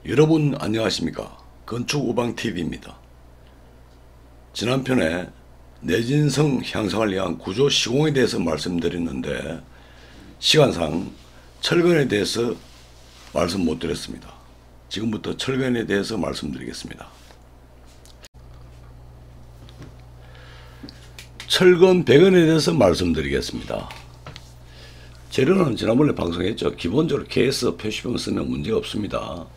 여러분 안녕하십니까? 건축우방TV입니다. 지난 편에 내진성 향상을 위한 구조 시공에 대해서 말씀드렸는데 시간상 철근에 대해서 말씀 못 드렸습니다. 지금부터 철근에 대해서 말씀드리겠습니다. 철근 배근에 대해서 말씀드리겠습니다. 재료는 지난번에 방송했죠. 기본적으로 KS 표시병 쓰면 문제가 없습니다.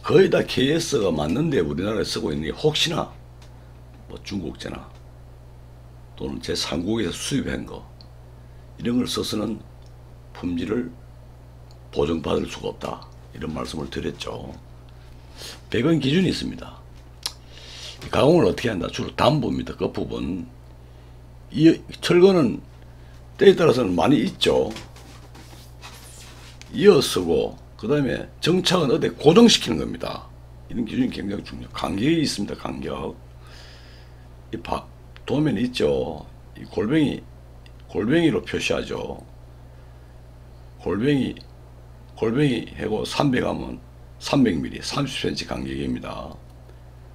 거의 다 KS가 맞는데 우리나라에 쓰고 있는 게 혹시나 뭐 중국제나 또는 제3국에서 수입한 거 이런 걸 써서는 품질을 보증받을 수가 없다, 이런 말씀을 드렸죠. 배근 기준이 있습니다. 가공을 어떻게 한다? 주로 단부입니다. 끝부분. 이 철근은 때에 따라서는 많이 있죠. 이어 쓰고 그 다음에 정착은 어디 고정시키는 겁니다. 이런 기준이 굉장히 중요해요. 간격이 있습니다. 간격. 이 도면에 있죠. 이 골뱅이로 표시하죠. 골뱅이 하고 300하면 300mm 30cm 간격입니다.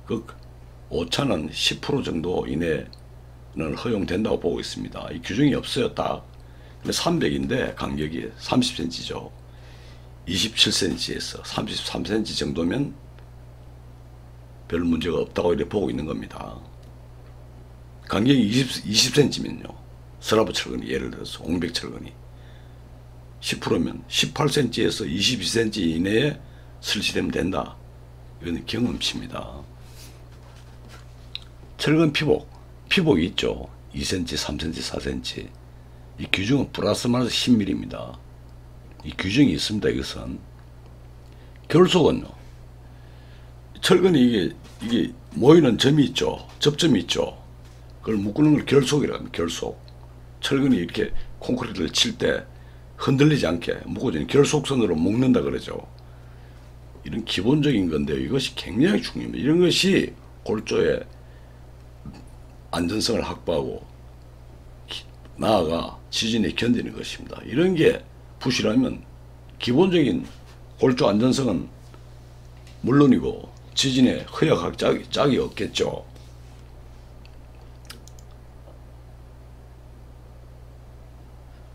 그 오차는 10% 정도 이내는 허용된다고 보고 있습니다. 이 규정이 없어요. 딱 300인데 간격이 30cm죠. 27cm에서 33cm 정도면 별 문제가 없다고 이렇게 보고 있는 겁니다. 간격이 20cm면요. 스라브 철근이 예를 들어서 옹백 철근이 10%면 18cm에서 22cm 이내에 설치되면 된다. 이건 경험치입니다. 철근 피복이 있죠. 2cm, 3cm, 4cm. 이 규정은 플러스 마이너스 10mm입니다. 이 규정이 있습니다. 이것은 결속은요. 철근이 이게 모이는 점이 있죠. 접점이 있죠. 그걸 묶는 걸 결속이라고 합니다. 결속. 철근이 이렇게 콘크리트를 칠 때 흔들리지 않게 묶어지는 결속선으로 묶는다 그러죠. 이런 기본적인 건데 이것이 굉장히 중요합니다. 이런 것이 골조의 안전성을 확보하고 나아가 지진에 견디는 것입니다. 이런 게 부실하면 기본적인 골조 안전성은 물론이고 지진에 허약할 짝이 없겠죠.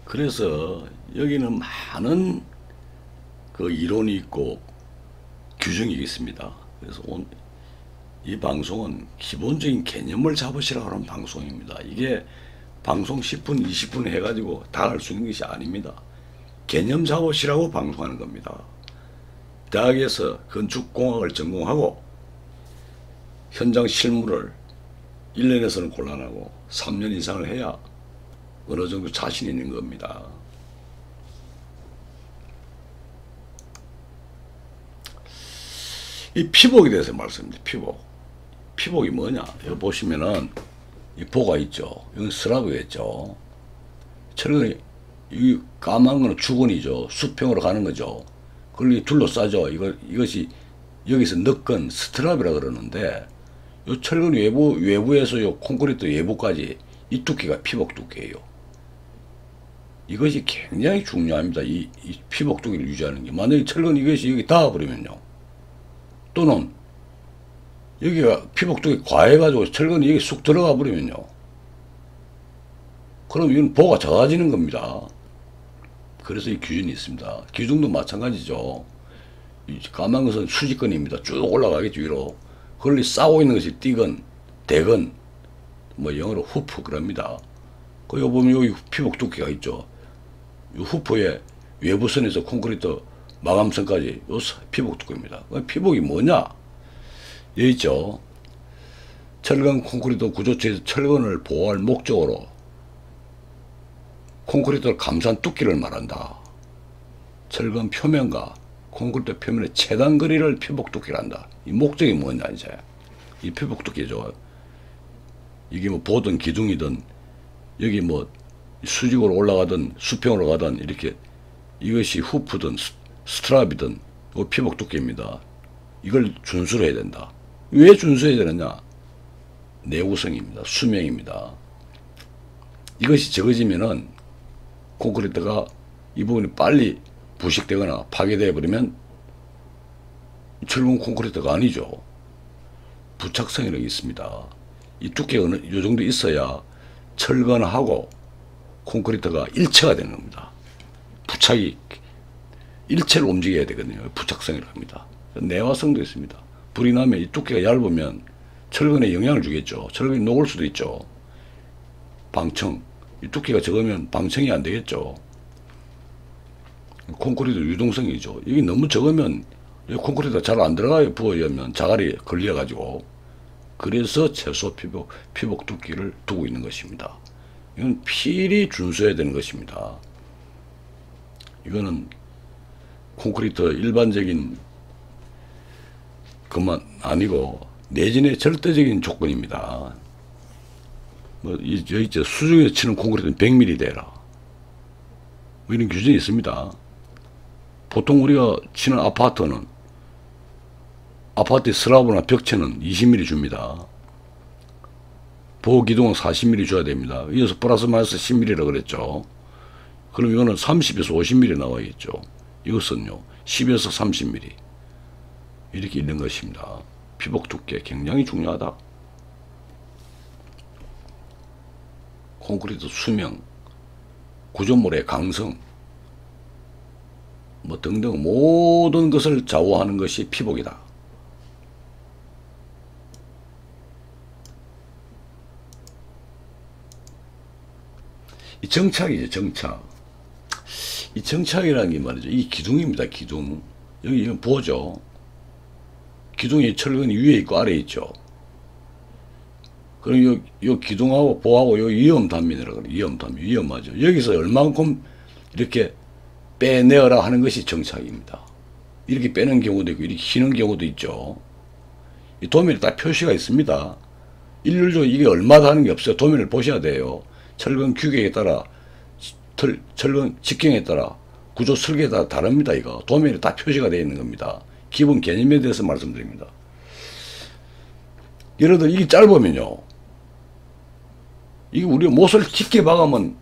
그래서 여기는 많은 그 이론이 있고 규정이 있습니다. 그래서 이 방송은 기본적인 개념을 잡으시라고 하는 방송입니다. 이게 방송 10분, 20분 해가지고 다 할 수 있는 것이 아닙니다. 개념 잡으시라고 방송하는 겁니다. 대학에서 건축공학을 전공하고 현장 실무를 1년에서는 곤란하고 3년 이상을 해야 어느 정도 자신 있는 겁니다. 이 피복에 대해서 말씀드립니다. 피복이 뭐냐? 여기 보시면은 이 보가 있죠. 여기 스라브겠죠. 철근이 이 까만 거는 주근이죠. 수평으로 가는 거죠. 그걸 둘러싸죠. 이것이 여기서 넉건 스트랍이라 그러는데 요 철근 외부에서 요 콘크리트 외부까지 이 두께가 피복 두께예요. 이것이 굉장히 중요합니다. 이 피복 두께를 유지하는 게. 만약에 철근 이것이 여기 닿아버리면요. 또는 여기가 피복 두께 과해가지고 철근이 여기 쑥 들어가 버리면요. 그럼 이건 보가 작아지는 겁니다. 그래서 이 규정이 있습니다. 기둥도 마찬가지죠. 이 까만 것은 수직근입니다. 쭉 올라가겠죠, 위로. 그걸 싸고 있는 것이 띠근, 대근, 뭐 영어로 후프 그럽니다. 거기 보면 여기 피복 두께가 있죠. 이 후프의 외부선에서 콘크리트 마감선까지 요 피복 두께입니다. 피복이 뭐냐? 여기 있죠. 철근 콘크리트 구조체에서 철근을 보호할 목적으로 콘크리트를 감싼 두께를 말한다. 철근 표면과 콘크리트 표면의 최단 거리를 피복 두께란다. 이 목적이 뭐냐, 이제. 이 피복 두께죠. 이게 뭐 보든 기둥이든 여기 뭐 수직으로 올라가든 수평으로 가든 이렇게 이것이 후프든 스트랍이든 이 피복 두께입니다. 이걸 준수를 해야 된다. 왜 준수해야 되느냐? 내구성입니다. 수명입니다. 이것이 적어지면은 콘크리트가 이 부분이 빨리 부식되거나 파괴되어 버리면 철근 콘크리트가 아니죠. 부착성이라는 게 있습니다. 이 두께가 이 정도 있어야 철근하고 콘크리트가 일체가 되는 겁니다. 부착이 일체를 움직여야 되거든요. 부착성이라고 합니다. 내화성도 있습니다. 불이 나면 이 두께가 얇으면 철근에 영향을 주겠죠. 철근이 녹을 수도 있죠. 방청, 이 두께가 적으면 방청이 안 되겠죠. 콘크리트 유동성이죠. 이게 너무 적으면 콘크리트가 잘 안 들어가요. 부어지면 자갈이 걸려가지고. 그래서 최소 피복 두께를 두고 있는 것입니다. 이건 필히 준수해야 되는 것입니다. 이거는 콘크리트 일반적인 것만 아니고 내진의 절대적인 조건입니다. 뭐 여기 수중에 치는 콘크리트는 100mm 되라. 뭐 이런 규정이 있습니다. 보통 우리가 치는 아파트는 아파트 슬라브나 벽체는 20mm 줍니다. 보호기둥은 40mm 줘야 됩니다. 이어서 플러스 마이너스 10mm라고 그랬죠. 그럼 이거는 30에서 50mm 나와야겠죠. 이것은요 10에서 30mm 이렇게 있는 것입니다. 피복 두께 굉장히 중요하다. 콘크리트 수명, 구조물의 강성 뭐 등등 모든 것을 좌우하는 것이 피복이다. 이 정착이죠. 정착. 이 정착이라는 게 말이죠. 이 기둥입니다. 기둥. 여기 이건 보죠. 기둥이 철근이 위에 있고 아래에 있죠. 그럼 요 기둥하고 보하고 요 위험단면이라고 그래요. 위험단면. 위험하죠. 여기서 얼만큼 이렇게 빼내어라 하는 것이 정착입니다. 이렇게 빼는 경우도 있고 이렇게 휘는 경우도 있죠. 이 도면에 다 표시가 있습니다. 일률적으로 이게 얼마다 하는 게 없어요. 도면을 보셔야 돼요. 철근 규격에 따라 철근 직경에 따라 구조 설계에 따라 다릅니다. 이거 도면에 다 표시가 되어 있는 겁니다. 기본 개념에 대해서 말씀드립니다. 예를 들어 이게 짧으면요, 이게 우리가 못을 깊게 박으면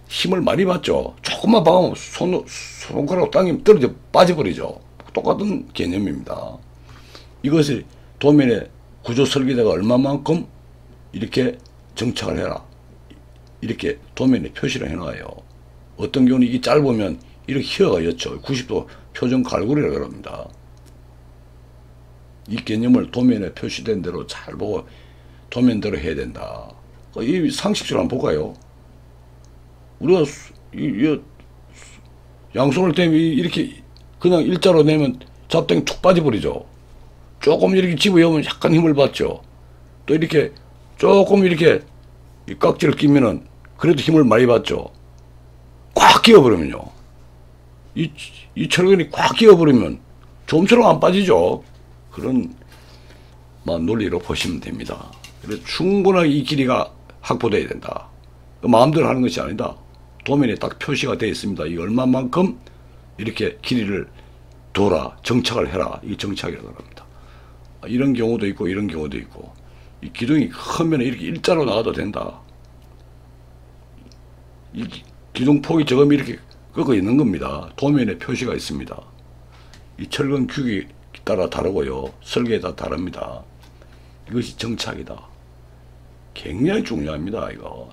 힘을 많이 받죠. 조금만 박으면 손가락 당기면 떨어져 빠져버리죠. 똑같은 개념입니다. 이것이 도면에 구조 설계자가 얼마만큼 이렇게 정착을 해라, 이렇게 도면에 표시를 해놔요. 어떤 경우는 이게 짧으면 이렇게 휘어가 였죠. 90도 표정 갈고리라고 합니다. 이 개념을 도면에 표시된 대로 잘 보고 도면대로 해야 된다. 이 상식적으로 한번 볼까요? 우리가 양손을 대면 이렇게 그냥 일자로 내면 잡당이 툭 빠져버리죠. 조금 이렇게 집어여면 약간 힘을 받죠. 또 이렇게 조금 이렇게 이 깍지를 끼면은 그래도 힘을 많이 받죠. 꽉 끼워버리면요, 이 철근이 꽉 끼워버리면 좀처럼 안 빠지죠. 그런 논리로 보시면 됩니다. 그래서 충분하게 이 길이가 확보되어야 된다. 마음대로 하는 것이 아니다. 도면에 딱 표시가 되어 있습니다. 이 얼마만큼 이렇게 길이를 둬라, 정착을 해라. 이게 정착이라고 합니다. 이런 경우도 있고 이런 경우도 있고, 이 기둥이 크면 이렇게 일자로 나가도 된다. 이 기둥 폭이 적으면 이렇게 꺾어 있는 겁니다. 도면에 표시가 있습니다. 이 철근 규격에 따라 다르고요, 설계에 따라 다릅니다. 이것이 정착이다. 굉장히 중요합니다. 이거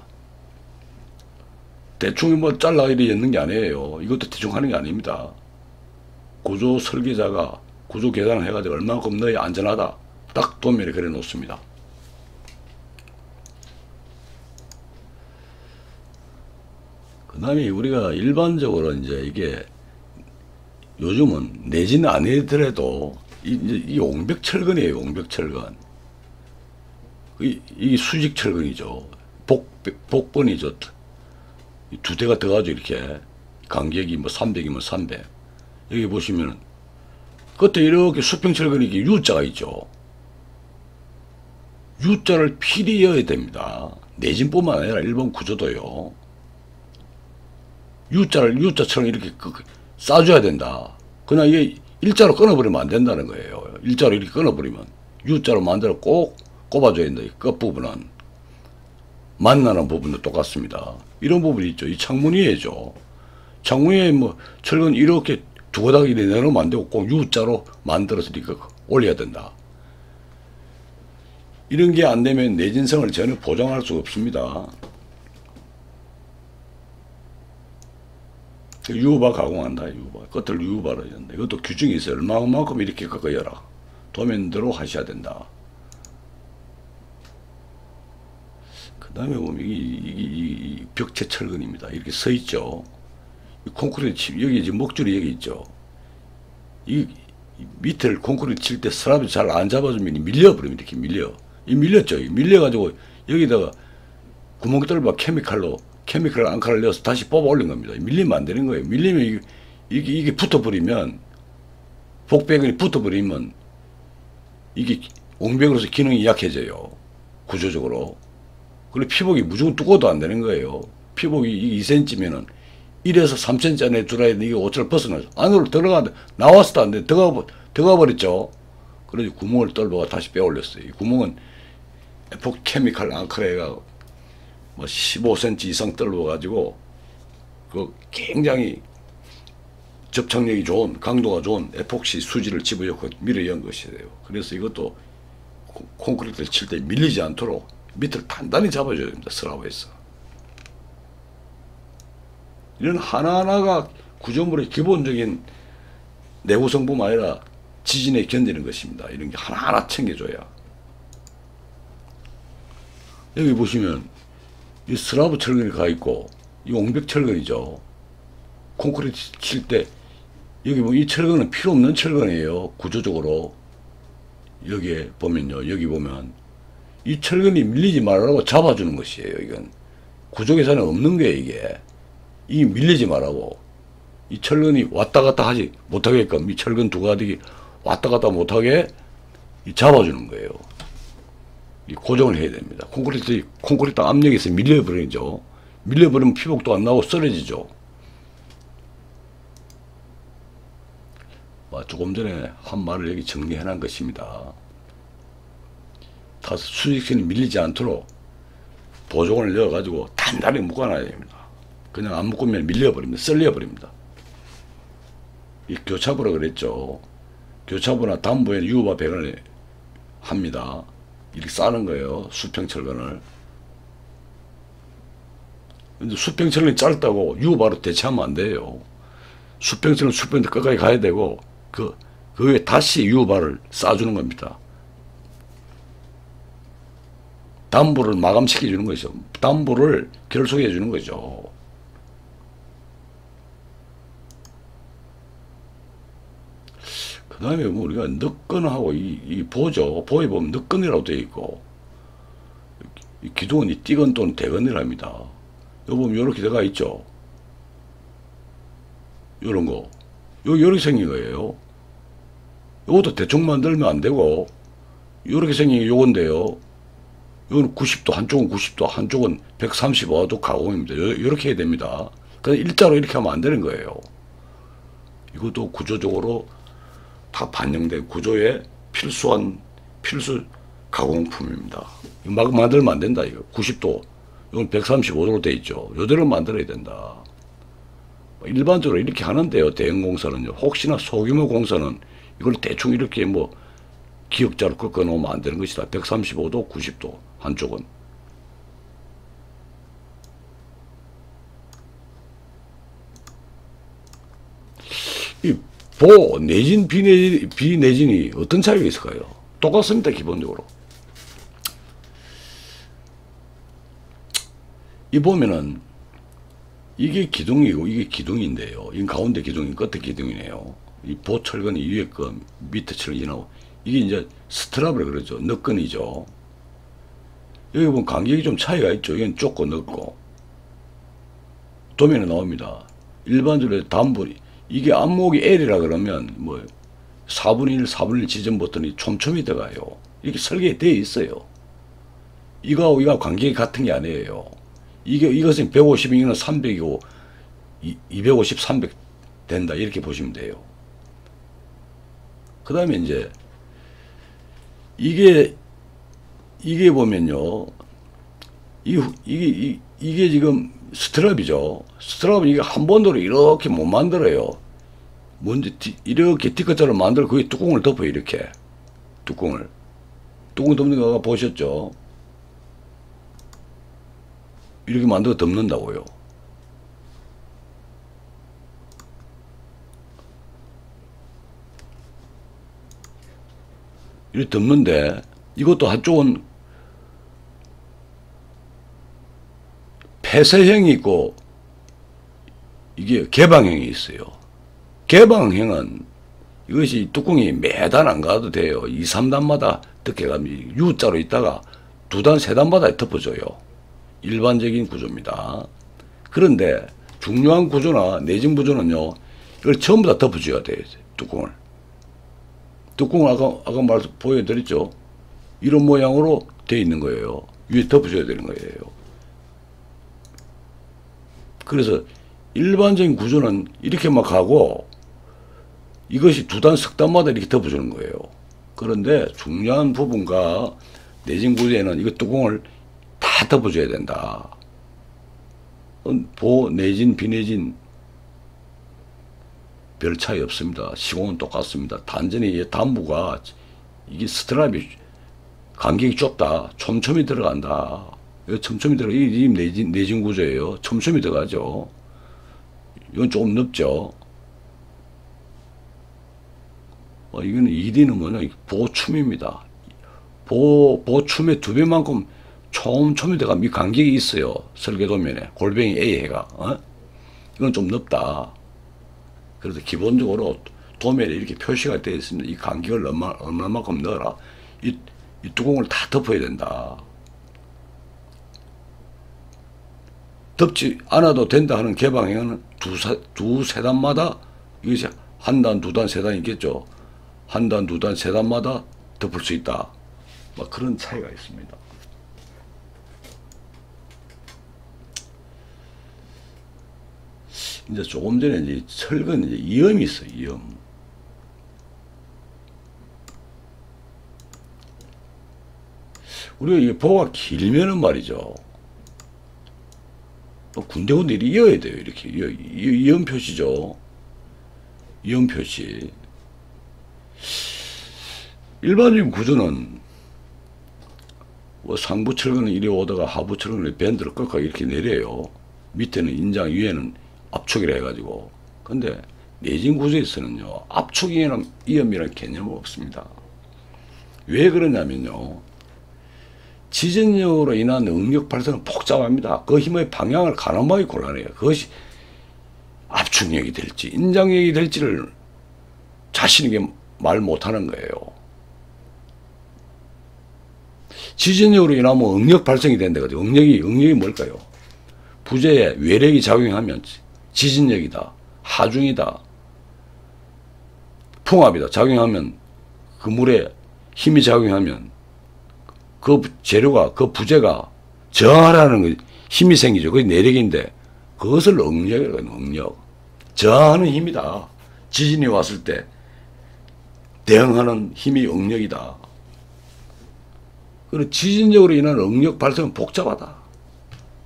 대충 뭐 잘라 이래 엮는 게 아니에요. 이것도 대충 하는 게 아닙니다. 구조 설계자가 구조 계산을 해가지고 얼마만큼 넣어야 안전하다, 딱 도면에 그래 놓습니다. 그 다음에 우리가 일반적으로 이제 이게 요즘은 내지는 아니더라도 이 옹벽철근이에요. 옹벽철근. 이 수직철근이죠. 복번이죠. 두 대가 더가지고 이렇게 간격이 뭐 300이면 300. 여기 보시면 끝에 이렇게 수평철근이 이렇게 U자가 있죠. U자를 필히 이어야 됩니다. 내진뿐만 아니라 일본 구조도요. U자처럼 이렇게 싸줘야 된다. 그냥 이게 일자로 끊어버리면 안 된다는 거예요. 일자로 이렇게 끊어버리면 U자로 만들어 꼭 꼽아줘야 된다. 이 끝부분은 만나는 부분도 똑같습니다. 이런 부분이 있죠. 이 창문 위에죠. 창문 위에 뭐 철근 이렇게 두 가닥 이래 내놓으면 안 되고 꼭 U자로 만들어서 이렇게 올려야 된다. 이런 게 안 되면 내진성을 전혀 보장할 수 없습니다. 유바 가공한다. 유바. 끝을 유바로 해야 된다. 이것도 규정이 있어요. 얼마만큼 이렇게 꺾어여라. 도면대로 하셔야 된다. 그 다음에 보면 이 벽체 철근입니다. 이렇게 서 있죠. 이 콘크리트 여기 지금 목줄이 여기 있죠. 이 밑을 콘크리트 칠 때 스랍이 잘 안 잡아주면 밀려버립니다. 이렇게 밀려. 이 밀렸죠. 밀려가지고 여기다가 구멍 뚫어 케미컬 앙카를 넣어서 다시 뽑아 올린 겁니다. 밀리면 안 되는 거예요. 밀리면 이게 붙어버리면 복배근이 붙어버리면 이게 옹벽으로서 기능이 약해져요. 구조적으로. 그리고 피복이 무조건 두꺼워도 안 되는 거예요. 피복이 2cm면은 1에서 3cm 안에 들어야 되는데 이게 5차를 벗어나죠. 안으로 나왔어도 안 돼. 들어가 버렸죠. 그래서 구멍을 뚫어가 다시 빼 올렸어요. 이 구멍은 에폭 케미컬 앙크레가 뭐 15cm 이상 뚫어가지고 그 굉장히 접착력이 좋은, 강도가 좋은 에폭시 수지를 집어넣고 밀어 연 것이에요. 그래서 이것도 콘크리트를 칠 때 밀리지 않도록 밑을 단단히 잡아줘야 됩니다. 스라브에서. 이런 하나하나가 구조물의 기본적인 내구 성분만 아니라 지진에 견디는 것입니다. 이런 게 하나하나 챙겨줘야. 여기 보시면 이 스라브 철근이 가 있고 이 옹벽 철근이죠. 콘크리트 칠 때 여기 뭐 이 철근은 필요 없는 철근이에요. 구조적으로. 여기에 보면요. 여기 보면 이 철근이 밀리지 말라고 잡아주는 것이에요. 이건 구조계산에 없는 거예요. 이게 이 밀리지 말라고 이 철근이 왔다 갔다 하지 못하게끔 이 철근 두 가닥이 왔다 갔다 못하게 잡아주는 거예요. 이 고정을 해야 됩니다. 콘크리트 압력에서 밀려버리죠. 밀려버리면 피복도 안 나오고 썰어지죠. 조금 전에 한 말을 여기 정리해 놓은 것입니다. 다시 수직선이 밀리지 않도록 보조건을 넣어가지고 단단히 묶어놔야 됩니다. 그냥 안 묶으면 밀려버립니다. 썰려버립니다. 이 교차부라 그랬죠. 교차부나 담보에는 유바 배관을 합니다. 이렇게 싸는 거예요. 수평철근을. 근데 수평철근이 짧다고 유바로 대체하면 안 돼요. 수평철은 수평도 끝까지 가야 되고 그 위에 다시 유바를 싸주는 겁니다. 담보를 마감시켜 주는 거죠. 담보를 결속해 주는 거죠. 그 다음에 뭐 우리가 늑건하고 이 보죠. 보에 보면 늑건이라고 되어 있고 이 기둥은 이 띠건 또는 대건이랍니다. 여기 보면 요렇게 들어가 있죠. 요런 거. 요렇게 생긴 거예요. 요것도 대충 만들면 안 되고 요렇게 생긴 게 요건데요. 요건 90도, 한쪽은 90도, 한쪽은 135도 가공입니다. 요렇게 해야 됩니다. 그냥 일자로 이렇게 하면 안 되는 거예요. 이것도 구조적으로 다 반영된 구조의 필수 가공품입니다. 막 만들면 안 된다. 이거 90도, 이건 135도로 돼 있죠. 요대로 만들어야 된다. 일반적으로 이렇게 하는데요. 대형 공사는요. 혹시나 소규모 공사는 이걸 대충 이렇게 뭐 기역자로 꺾어 놓으면 안 되는 것이다. 135도, 90도 한쪽은. 이 내진, 비내진이 어떤 차이가 있을까요? 똑같습니다. 기본적으로. 이 보면은 이게 기둥이고 이게 기둥인데요. 이 가운데 기둥이 끝에 기둥이네요. 이 보철근이 위에 거 밑에 철근이 나오고 이게 이제 스트랍을 그러죠. 늑건이죠. 여기 보면 간격이 좀 차이가 있죠. 이건 좁고 넓고 도면에 나옵니다. 일반적으로 담보리 이게 안목이 L이라 그러면 뭐 4분의 1, 4분의 1 지점 버튼이 촘촘히 들어가요. 이렇게 설계되어 있어요. 이거하고 이거 간격이 같은 게 아니에요. 이것은 150이면 300이고 250, 300 된다. 이렇게 보시면 돼요. 그 다음에 이제 이게 보면요. 이게 지금 스트랩이죠. 스트랩은 이게 한 번으로 이렇게 못 만들어요. 먼저 이렇게 T자로 만들고 거기 뚜껑을 덮어요. 이렇게 뚜껑 덮는 거 보셨죠? 이렇게 만들어 덮는다고요. 이렇게 덮는데 이것도 한쪽은 폐쇄형이 있고 이게 개방형이 있어요. 개방형은 이것이 뚜껑이 매단 안 가도 돼요. 2, 3단마다 덮개가 U자로 있다가 2단, 3단마다 덮어줘요. 일반적인 구조입니다. 그런데 중요한 구조나 내진 구조는요, 이걸 전부 다 덮어줘야 돼요. 뚜껑을 아까 보여드렸죠. 이런 모양으로 되어 있는 거예요. 위에 덮어줘야 되는 거예요. 그래서 일반적인 구조는 이렇게 막 하고 이것이 2단, 석단마다 이렇게 덮어주는 거예요. 그런데 중요한 부분과 내진 구조에는 이거 뚜껑을 다 덮어줘야 된다. 내진, 비내진 별 차이 없습니다. 시공은 똑같습니다. 단전히 이 단부가 이게 스트랩이 간격이 좁다. 촘촘히 들어간다. 촘촘히 들어가. 이 내진 구조예요. 촘촘히 들어가죠. 이건 조금 넓죠. 이거는 2D는 뭐냐? 보춤입니다. 보춤의 2배만큼 촘촘히 들어가. 이 간격이 있어요. 설계도면에. 골뱅이 A해가. 이건 좀 넓다. 그래서 기본적으로 도면에 이렇게 표시가 되어 있습니다. 이 간격을 얼마만큼 넣어라. 이 뚜껑을 다 덮어야 된다. 덮지 않아도 된다 하는 개방형은 두세 단마다 이것이 한 단, 2단, 3단 있겠죠. 한 단, 2단, 3단마다 덮을 수 있다. 막 그런 차이가 있습니다. 이제 조금 전에 이제 철근 이제 이염이 있어요. 이염. 우리가 이게 보가 길면은 말이죠. 또 군데군데 이어야 돼요. 이렇게 이염 표시죠. 이염 표시. 일반적인 구조는 상부 철근은 이리 오다가 하부 철근을 밴드를 꺾어 이렇게 내려요. 밑에는 인장, 위에는 압축이라 해가지고. 근데 내진 구조에서는요, 압축이염이라는 개념은 없습니다. 왜 그러냐면요, 지진력으로 인한 응력 발생은 복잡합니다. 그 힘의 방향을 가늠하기 곤란해요. 그것이 압축력이 될지 인장력이 될지를 자신에게 말 못하는 거예요. 지진력으로 인하면 응력 발생이 된다. 응력이 뭘까요? 부재에 외력이 작용하면 지진력이다. 하중이다. 풍압이다. 작용하면 그 물에 힘이 작용하면 그 재료가, 그 부재가 저항하라는 힘이 생기죠. 그게 내력인데 그것을 응력이라고 해요. 응력. 저항하는 힘이다. 지진이 왔을 때 대응하는 힘이 응력이다. 그리고 지진력으로 인한 응력 발생은 복잡하다.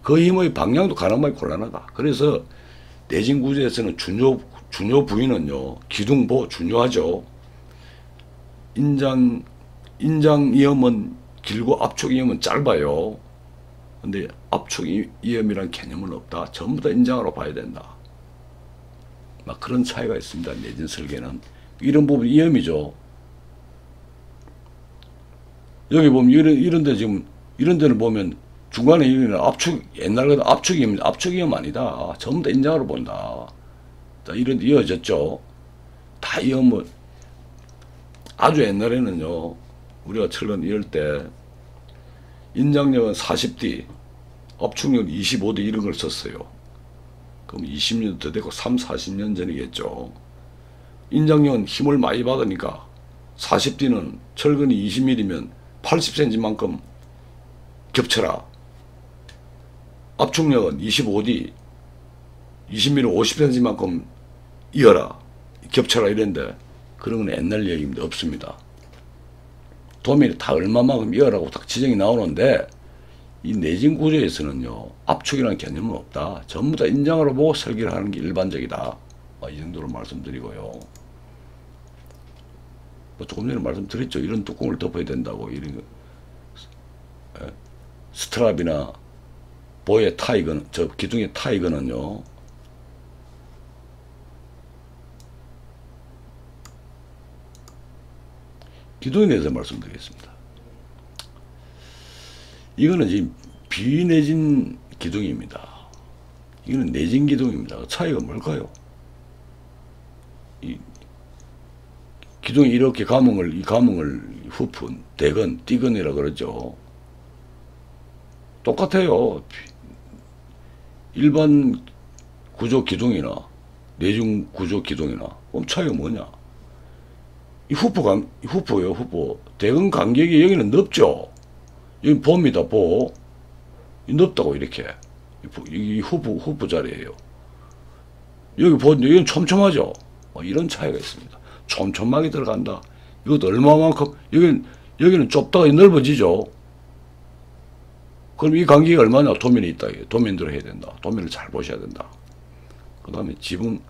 그 힘의 방향도 가늠하기 곤란하다. 그래서 내진 구조에서는 중요 부위는요, 기둥보 중요하죠. 인장 이염은 길고 압축 이염은 짧아요. 근데 압축 이염이란 개념은 없다. 전부 다 인장으로 봐야 된다. 막 그런 차이가 있습니다. 내진 설계는. 이런 부분 이염이죠. 여기 보면 이런 데 지금 이런 데는 보면 중간에 이런 압축, 옛날 같은 압축이염, 압축이염 아니다. 전부 다 인장으로 본다. 이런 데 이어졌죠. 다 이으면 아주 옛날에는요, 우리가 철근 이을 때 인장력은 40D, 압축력은 25D 이런 걸 썼어요. 그럼 20년 더 되고 3, 40년 전이겠죠. 인장력은 힘을 많이 받으니까 40D는 철근이 20mm면 80cm만큼 겹쳐라. 압축력은 25D, 20mm 50cm만큼 이어라. 겹쳐라 이랬는데 그런 건 옛날 얘기입니다. 없습니다. 도면이 다 얼마만큼 이어라고 딱 지정이 나오는데 이 내진 구조에서는요, 압축이라는 개념은 없다. 전부 다 인장으로 보고 설계를 하는 게 일반적이다. 이 정도로 말씀드리고요. 뭐 조금 전에 말씀드렸죠. 이런 뚜껑을 덮어야 된다고. 이런 스트랍이나 보의 타이거는, 저 기둥의 타이거는요, 기둥에 대해서 말씀드리겠습니다. 이거는 지금 비내진 기둥입니다. 이거는 내진 기둥입니다. 차이가 뭘까요? 이 기둥이 이렇게 이 감흥을 후프, 대건, 띠건이라 그러죠. 똑같아요. 일반 구조 기둥이나 내중 구조 기둥이나. 그럼 차이가 뭐냐? 이 후프요, 후프. 대건 간격이 여기는 넓죠? 여기 보입니다, 보. 넓다고, 이렇게. 이 후프 자리에요. 여기 여기는 촘촘하죠? 이런 차이가 있습니다. 촘촘하게 들어간다. 이것도 얼마만큼, 여기는 좁다가 넓어지죠? 그럼 이 간격이 얼마냐? 도면이 있다. 도면대로 해야 된다. 도면을 잘 보셔야 된다. 그 다음에 지붕,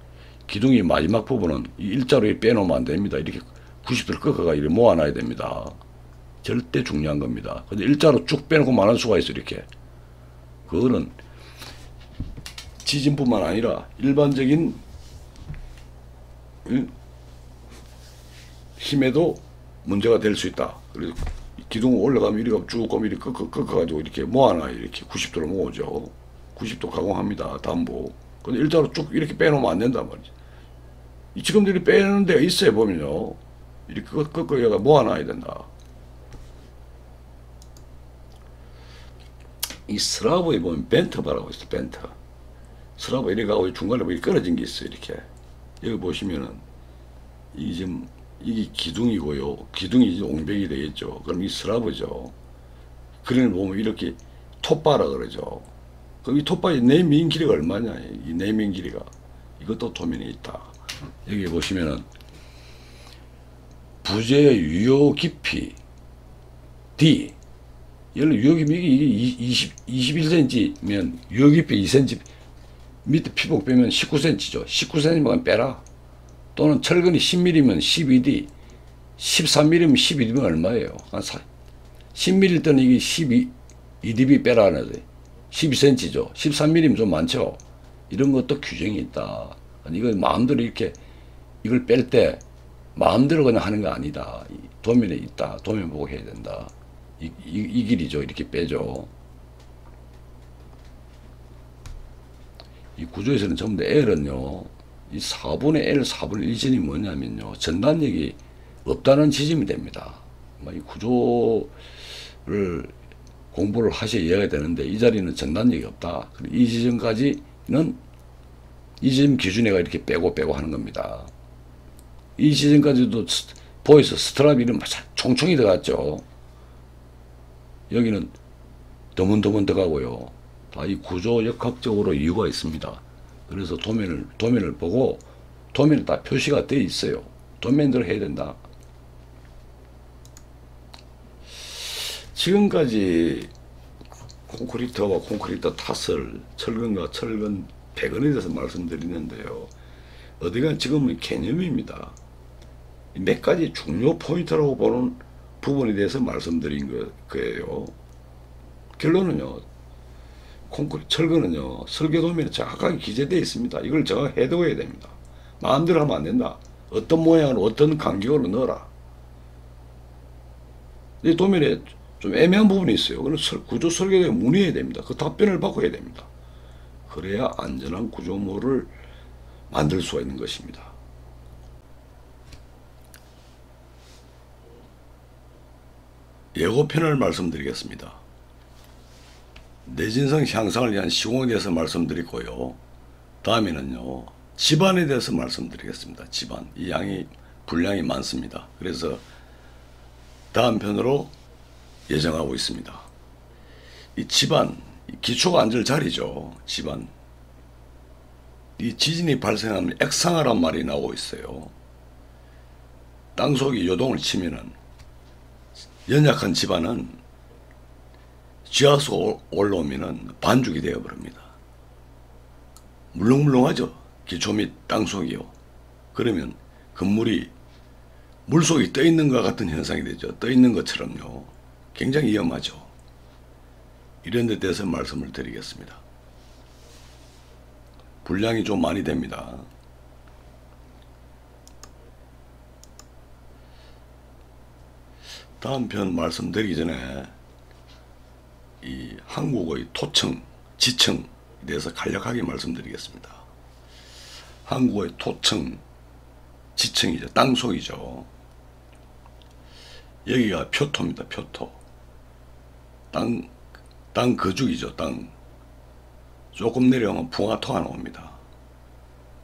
기둥이 마지막 부분은 이 일자로 빼놓으면 안 됩니다. 이렇게 90도를 꺾어가 이렇게 모아놔야 됩니다. 절대 중요한 겁니다. 근데 일자로 쭉 빼놓고 말할 수가 있어, 이렇게. 그거는 지진뿐만 아니라 일반적인 힘에도 문제가 될 수 있다. 그래서 기둥 올라가면 이렇게 쭉 가면 이렇게 꺾어가지고 이렇게 모아놔요. 이렇게 90도로 모으죠. 90도 가공합니다. 담보. 근데 일자로 쭉 이렇게 빼놓으면 안 된단 말이죠. 지금도 이렇게 빼는 데가 있어요, 보면요. 이렇게 꺾어가 모아놔야 된다. 이 스라브에 보면 벤터바라고 있어요, 벤터. 스라브 이렇게 가고 중간에 뭐 끊어진 게 있어요, 이렇게. 여기 보시면은, 이게 기둥이고요. 기둥이 이제 옹백이 되겠죠. 그럼 이 스라브죠. 그림을 보면 이렇게 톱바라 그러죠. 그럼 이 톱바의 내민 길이가 얼마냐, 이 내민 길이가. 이것도 도면에 있다. 여기 보시면은, 부재 유효 깊이, D. 예를 유효 깊이, 이게 21cm면 유효 깊이 2cm, 밑에 피복 빼면 19cm죠. 19cm만 빼라. 또는 철근이 10mm면 12D, 13mm면 12D면 얼마예요? 한 10mm 때는 이게 12dB 빼라 하는데 12cm죠. 13mm면 좀 많죠. 이런 것도 규정이 있다. 이거 마음대로 이렇게 이걸 뺄 때 마음대로 그냥 하는 거 아니다. 도면에 있다. 도면 보고 해야 된다. 이 길이죠. 이렇게 빼죠. 이 구조에서는 전부 다 L은요, 이 4분의 L, 4분의 1 지점이 뭐냐면요, 전단력이 없다는 지점이 됩니다. 이 구조를 공부를 하셔야 이해가 되는데, 이 자리는 전단력이 없다. 이 지점까지는, 이 지점 기준에가 이렇게 빼고 하는 겁니다. 이 지점까지도 보여서 스트랍 이름 총총이 들어갔죠. 여기는 드문드문 들어가고요. 다 이 구조 역학적으로 이유가 있습니다. 그래서 도면을 보고 도면에 다 표시가 되어 있어요. 도면대로 해야 된다. 지금까지 콘크리트와 콘크리트 타설, 철근과 철근 배건에 대해서 말씀드리는데요. 어디가 지금은 개념입니다. 몇 가지 중요 포인트라고 보는 부분에 대해서 말씀드린 거예요. 결론은요, 철근은요, 설계도면에 정확하게 기재되어 있습니다. 이걸 정확히 해둬야 됩니다. 마음대로 하면 안 된다. 어떤 모양으로, 어떤 간격으로 넣어라. 이 도면에 좀 애매한 부분이 있어요. 그럼 구조 설계도에 문의해야 됩니다. 그 답변을 받고 해야 됩니다. 그래야 안전한 구조물을 만들 수가 있는 것입니다. 예고편을 말씀드리겠습니다. 내진성 향상을 위한 시공에 대해서 말씀드리고요. 다음에는요, 집안에 대해서 말씀드리겠습니다. 집안. 이 분량이 많습니다. 그래서 다음 편으로 예정하고 있습니다. 이 집안, 기초가 앉을 자리죠. 집안. 이 지진이 발생하면 액상화란 말이 나오고 있어요. 땅속에 요동을 치면은 연약한 집안은 지하수 올라오면은 반죽이 되어버립니다. 물렁물렁하죠. 기초 및 땅속이요. 그러면 건물이 물속에 떠 있는 것 같은 현상이 되죠. 떠 있는 것처럼요. 굉장히 위험하죠. 이런 데 대해서 말씀을 드리겠습니다. 분량이 좀 많이 됩니다. 다음 편 말씀드리기 전에 이 한국의 토층, 지층에 대해서 간략하게 말씀드리겠습니다. 한국의 토층, 지층이죠. 땅속이죠. 여기가 표토입니다. 표토. 땅 거죽이죠. 땅. 조금 내려가면 풍화토가 나옵니다.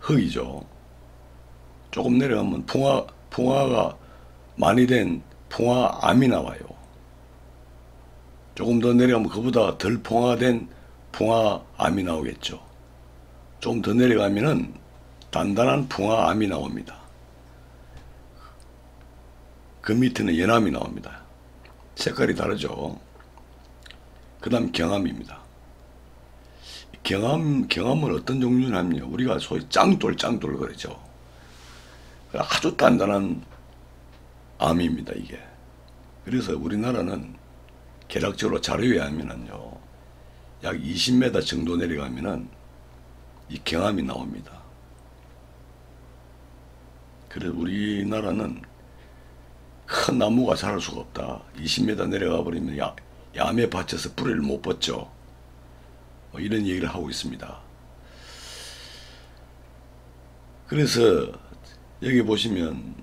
흙이죠. 조금 내려가면 풍화가 많이 된 풍화암이 나와요. 조금 더 내려가면 그보다 덜 풍화된 풍화암이 나오겠죠. 좀 더 내려가면은 단단한 풍화암이 나옵니다. 그 밑에는 연암이 나옵니다. 색깔이 다르죠. 그 다음 경암입니다. 경암은 어떤 종류냐면요. 우리가 소위 짱돌 그러죠. 아주 단단한 암입니다, 이게. 그래서 우리나라는 계략적으로 자료에 의하면요. 약 20m 정도 내려가면은 이 경암이 나옵니다. 그래서 우리나라는 큰 나무가 자랄 수가 없다. 20m 내려가 버리면 야매 밭에서 뿌리를 못 뽑죠. 뭐 이런 얘기를 하고 있습니다. 그래서 여기 보시면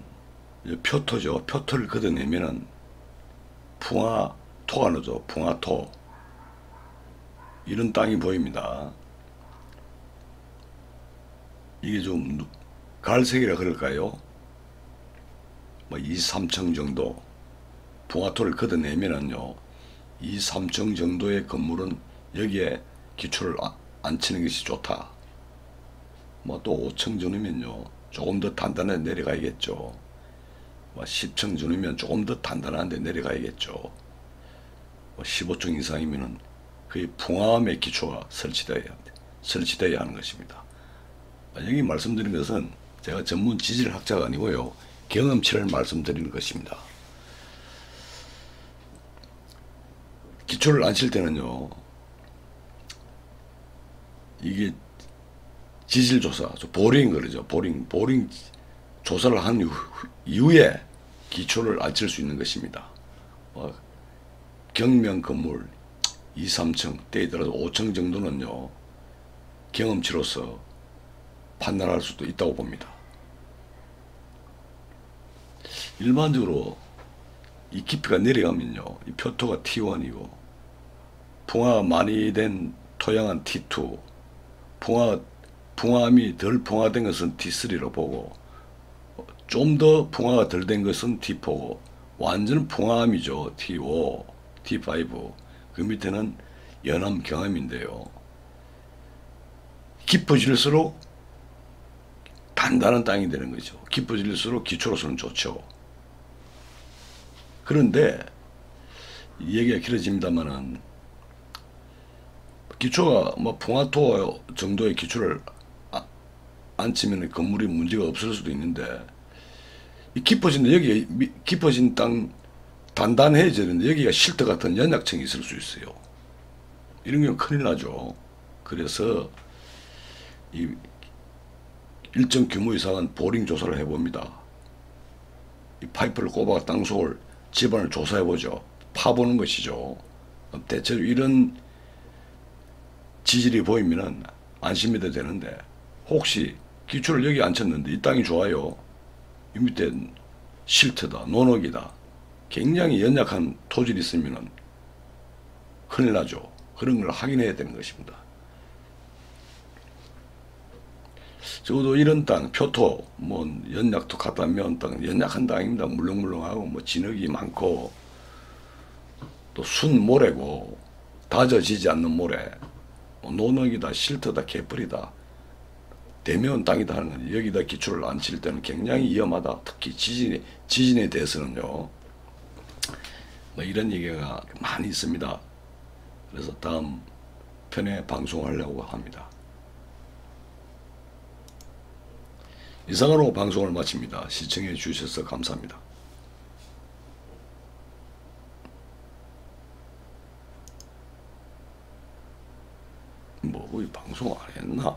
표토죠. 표토를 걷어내면은 풍화토가 나죠. 풍화토. 이런 땅이 보입니다. 이게 좀 갈색이라 그럴까요? 뭐 2, 3층 정도 풍화토를 걷어내면은요 2, 3층 정도의 건물은 여기에 기초를 안 치는 것이 좋다. 뭐 또 5층 정도면요 조금 더 단단하게 내려가야겠죠. 뭐 10층 정도면 조금 더 단단한데 내려가야겠죠. 뭐 15층 이상이면은 거의 풍화암의 기초가 설치되어야 하는 것입니다. 여기 말씀드린 것은 제가 전문 지질학자가 아니고요 경험치를 말씀드리는 것입니다. 기초를 안 칠 때는요 이게 지질조사, 보링 그러죠. 보링 조사를 한 이후에 기초를 안 칠 수 있는 것입니다. 경명 건물 2, 3층 때이더라도 5층 정도는요 경험치로서 판단할 수도 있다고 봅니다. 일반적으로 이 깊이가 내려가면요 이 표토가 T1이고 풍화가 많이 된 토양은 T2, 풍화암이 덜 풍화된 것은 T3로 보고 좀 더 풍화가 덜 된 것은 T4고 완전 풍화암이죠. T5, T5. 그 밑에는 연암, 경암인데요. 깊어질수록 단단한 땅이 되는 거죠. 깊어질수록 기초로서는 좋죠. 그런데 얘기가 길어집니다만은 기초가 뭐 풍화토 정도의 기초를 안 치면 건물이 문제가 없을 수도 있는데 이 여기 깊어진 땅 단단해지는데 여기가 실트 같은 연약층이 있을 수 있어요. 이런 경우 큰일 나죠. 그래서 이 일정 규모 이상은 보링 조사를 해봅니다. 이 파이프를 꼽아 땅속을 집안을 조사해보죠. 파보는 것이죠. 대체로 이런 지질이 보이면은 안심이 되는데 혹시 기초를 여기 안 쳤는데 이 땅이 좋아요. 이 밑에 실트다, 논옥이다. 굉장히 연약한 토질이 있으면은 큰일 나죠. 그런 걸 확인해야 되는 것입니다. 적어도 이런 땅, 표토, 뭐 연약토 갖다 메운 땅, 연약한 땅입니다. 물렁물렁하고 뭐 진흙이 많고 또 순모래고 다져지지 않는 모래, 뭐 논옥이다, 실트다, 개뿔이다, 대me운 땅이다 하는 거죠. 여기다 기초를 안 칠 때는 굉장히 위험하다. 특히 지진에 대해서는요. 뭐 이런 얘기가 많이 있습니다. 그래서 다음 편에 방송하려고 합니다. 이상으로 방송을 마칩니다. 시청해 주셔서 감사합니다. 뭐 우리 방송 안 했나?